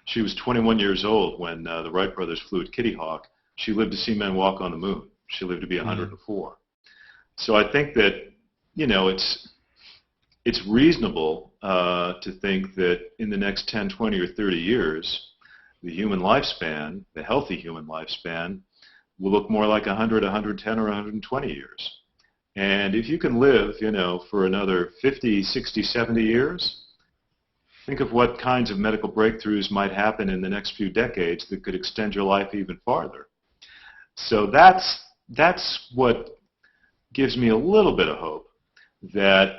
She was 21 years old when the Wright brothers flew at Kitty Hawk. She lived to see men walk on the moon. She lived to be 104. So I think that, it's reasonable to think that in the next 10, 20, or 30 years, the human lifespan, the healthy human lifespan, will look more like 100, 110, or 120 years. And if you can live, for another 50, 60, 70 years, think of what kinds of medical breakthroughs might happen in the next few decades that could extend your life even farther. So that's what gives me a little bit of hope that,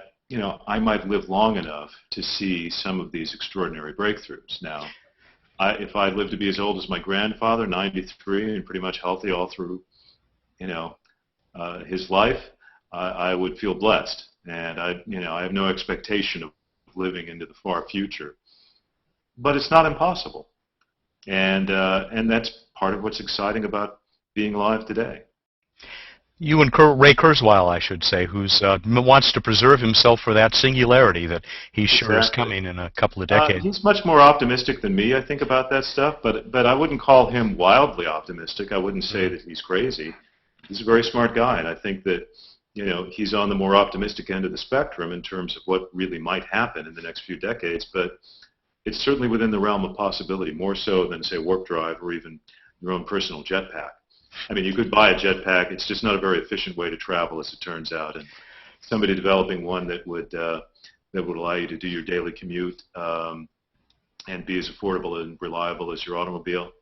I might live long enough to see some of these extraordinary breakthroughs. Now, if I live to be as old as my grandfather, 93, and pretty much healthy all through, his life, I would feel blessed. And I have no expectation of living into the far future. But it's not impossible. And that's part of what's exciting about being alive today. You and Ray Kurzweil, I should say, who wants to preserve himself for that singularity that he's sure is coming in a couple of decades. He's much more optimistic than me, I think, about that stuff, but I wouldn't call him wildly optimistic. I wouldn't say that he's crazy. He's a very smart guy, and I think that, he's on the more optimistic end of the spectrum in terms of what really might happen in the next few decades, but it's certainly within the realm of possibility, more so than, say, warp drive or even your own personal jetpack. I mean, you could buy a jetpack. It's just not a very efficient way to travel, as it turns out. And somebody developing one that would allow you to do your daily commute and be as affordable and reliable as your automobile,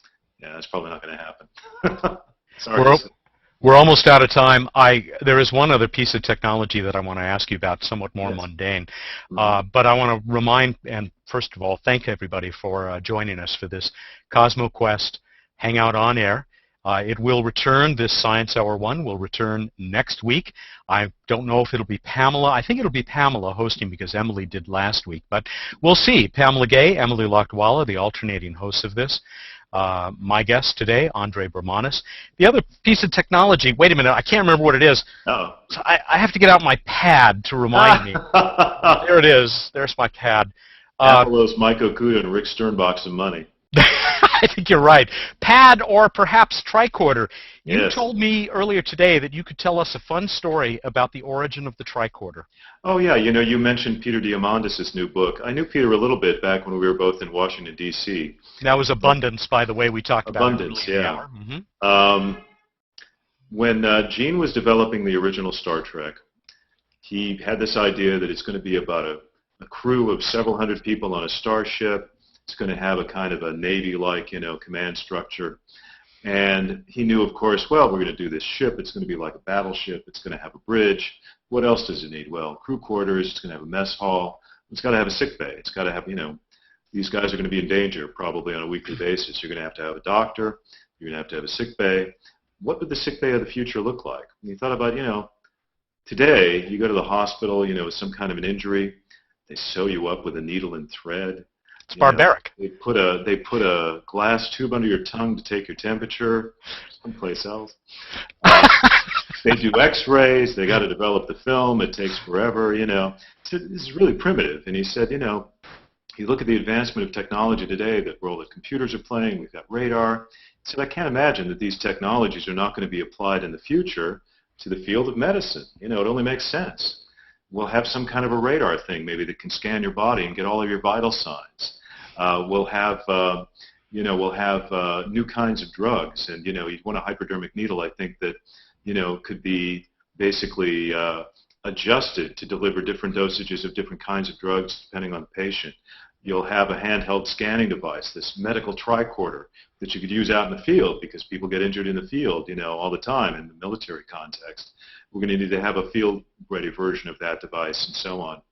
yeah, that's probably not going to happen. Sorry. We're almost out of time. There is one other piece of technology that I want to ask you about, somewhat more mundane. But I want to remind, and first of all, thank everybody for joining us for this CosmoQuest Hangout on Air. It will return, this Science Hour 1 will return next week. I don't know if it'll be Pamela. I think it'll be Pamela hosting because Emily did last week. But we'll see. Pamela Gay, Emily Lakdawala, the alternating hosts of this. My guest today, Andre Bormanis. The other piece of technology, wait a minute, I can't remember what it is. Uh-oh. So I have to get out my pad to remind me. There it is. There's my pad. Apple owes Mike Okuda and Rick Sternbach some money. I think you're right. Pad or perhaps tricorder. You Yes. told me earlier today that you could tell us a fun story about the origin of the tricorder. Oh, yeah. You mentioned Peter Diamandis' new book. I knew Peter a little bit back when we were both in Washington, D.C. That was Abundance, by the way, we talked about Abundance, earlier in the yeah. hour. Mm-hmm. When Gene was developing the original Star Trek, he had this idea that it's going to be about a crew of several hundred people on a starship. It's going to have a kind of a Navy-like, command structure. And he knew, of course, well, we're going to do this ship. It's going to be like a battleship. It's going to have a bridge. What else does it need? Well, crew quarters. It's going to have a mess hall. It's got to have a sick bay. It's got to have, these guys are going to be in danger probably on a weekly basis. You're going to have a doctor. You're going to have a sick bay. What would the sick bay of the future look like? And he thought about, today you go to the hospital, with some kind of an injury. They sew you up with a needle and thread. It's barbaric. They put a glass tube under your tongue to take your temperature someplace else. They do X-rays. They got to develop the film. It takes forever. So this is really primitive. And he said, you look at the advancement of technology today, the role that computers are playing. We've got radar. He said, I can't imagine that these technologies are not going to be applied in the future to the field of medicine. It only makes sense. We'll have some kind of a radar thing maybe that can scan your body and get all of your vital signs. We'll have new kinds of drugs, and you'd want a hypodermic needle. I think that could be basically adjusted to deliver different dosages of different kinds of drugs depending on the patient. You'll have a handheld scanning device, this medical tricorder that you could use out in the field because people get injured in the field, all the time in the military context. We're going to need to have a field-ready version of that device and so on.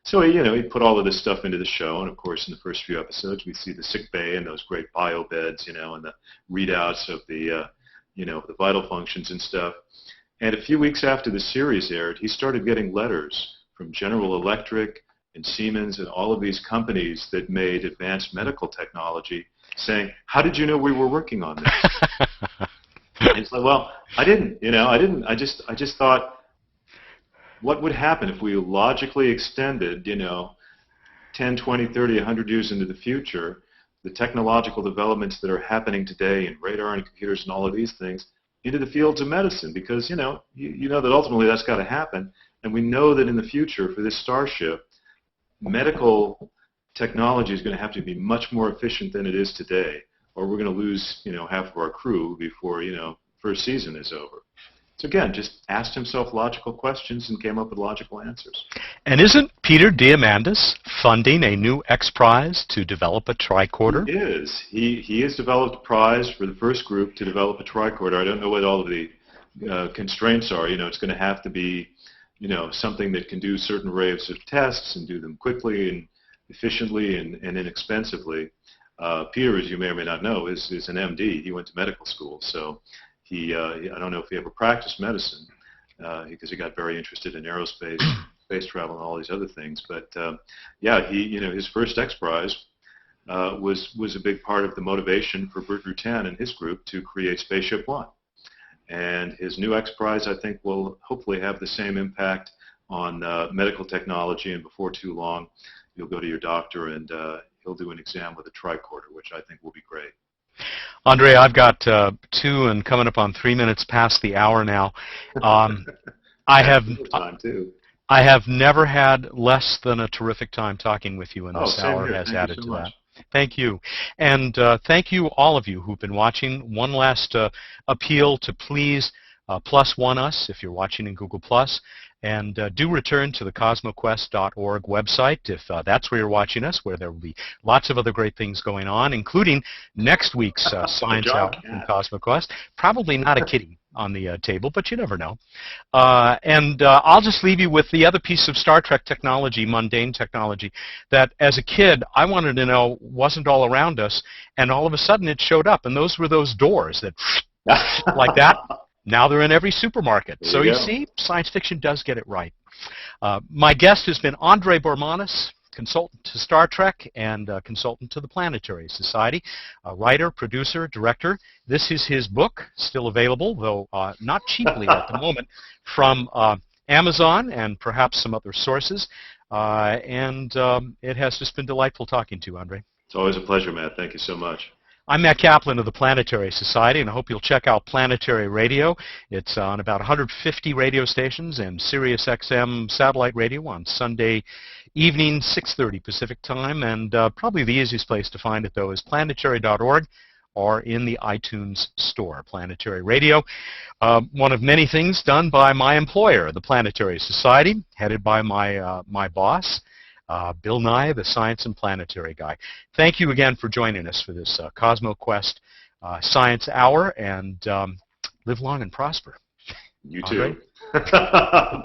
So, he put all of this stuff into the show, and of course, in the first few episodes, we see the sick bay and those great bio beds, and the readouts of the, the vital functions and stuff. And a few weeks after the series aired, he started getting letters from General Electric and Siemens and all of these companies that made advanced medical technology saying, "How did you know we were working on this?" And he's like, "Well, I didn't. I just thought, what would happen if we logically extended, 10, 20, 30, 100 years into the future, the technological developments that are happening today in radar and computers and all of these things into the fields of medicine? Because, you know that ultimately that's got to happen. And we know that in the future for this starship, medical technology is going to have to be much more efficient than it is today, or we're going to lose, half of our crew before, first season is over." So again, just asked himself logical questions and came up with logical answers. And isn't Peter Diamandis funding a new X Prize to develop a tricorder? He is. He has developed a prize for the first group to develop a tricorder. I don't know what all of the constraints are. It's going to have to be, something that can do certain arrays of tests and do them quickly and efficiently and inexpensively. Peter, as you may or may not know, is an MD. He went to medical school, so I don't know if he ever practiced medicine because he got very interested in aerospace, space travel, and all these other things. But his first X Prize was a big part of the motivation for Burt Rutan and his group to create Spaceship One. And his new X Prize, I think, will hopefully have the same impact on medical technology. And before too long, you'll go to your doctor and he'll do an exam with a tricorder, which I think will be great. Andre, I've got 2 and coming up on 3 minutes past the hour now. I have never had less than a terrific time talking with you, and this hour has added to that. Thank you. And thank you, all of you who've been watching. One last appeal to please +1 us if you're watching in Google+. And do return to the CosmoQuest.org website if that's where you're watching us, where there will be lots of other great things going on, including next week's Science Out in CosmoQuest. Probably not a kitty on the table, but you never know. And I'll just leave you with the other piece of Star Trek technology, mundane technology, that as a kid I wanted to know wasn't all around us, and all of a sudden it showed up, and those were those doors that like that. Now they're in every supermarket. So you see, science fiction does get it right. My guest has been Andre Bormanis, consultant to Star Trek and consultant to the Planetary Society, a writer, producer, director. This is his book, still available, though not cheaply at the moment, from Amazon and perhaps some other sources. And it has just been delightful talking to you, Andre. It's always a pleasure, Matt. Thank you so much. I'm Mat Kaplan of the Planetary Society, and I hope you'll check out Planetary Radio. It's on about 150 radio stations and Sirius XM satellite radio on Sunday evening, 6:30 Pacific time. And probably the easiest place to find it, though, is planetary.org or in the iTunes store. Planetary Radio, one of many things done by my employer, the Planetary Society, headed by my boss, Bill Nye, the science and planetary guy. Thank you again for joining us for this CosmoQuest Science Hour, and live long and prosper. You too.